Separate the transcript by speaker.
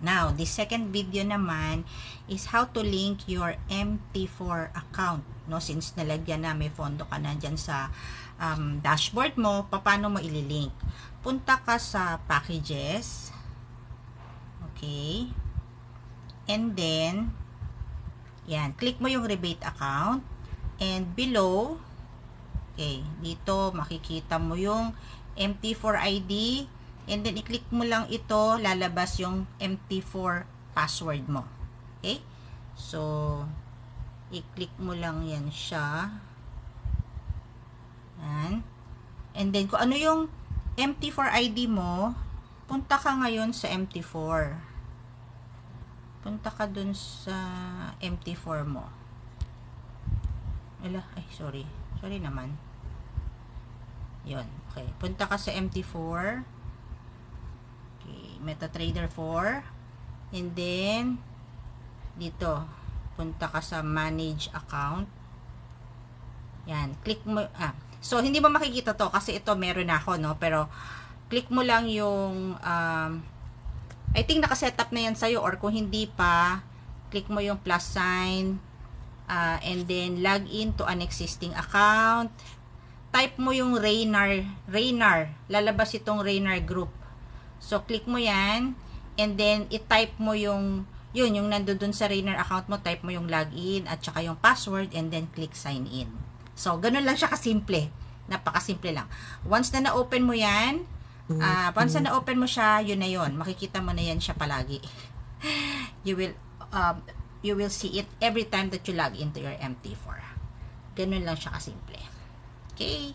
Speaker 1: Now, the second video naman is how to link your MT4 account. No, since nalagyan na, may fondo ka na dyan sa dashboard mo, paano mo ililink? Punta ka sa packages. Okay. And then, yan, click mo yung rebate account. And below, okay, dito makikita mo yung MT4 ID. And then, i-click mo lang ito, lalabas yung MT4 password mo. Okay? So, i-click mo lang yan siya. Yan. And then, kung ano yung MT4 ID mo, punta ka ngayon sa MT4. Punta ka dun sa MT4 mo. Ay, sorry. Sorry naman. Yun. Okay. Punta ka sa MT4. MetaTrader 4, and then dito punta ka sa manage account. Yan, click mo, so hindi mo makikita to kasi ito meron ako, no, pero click mo lang yung I think naka-setup na yan sa'yo, or kung hindi pa, click mo yung plus sign, and then log in to an existing account. Type mo yung Raynar, lalabas itong Raynar group. So, click mo yan, and then, i-type mo yung nandun sa Raynar account mo, type mo yung login, at saka yung password, and then, click sign in. So, ganun lang siya kasimple. Napakasimple lang. Once na na-open mo yan, once na na-open mo siya, yun na yun. Makikita mo na yan siya palagi. You will see it every time that you log into your MT4. Ganun lang siya kasimple. Okay?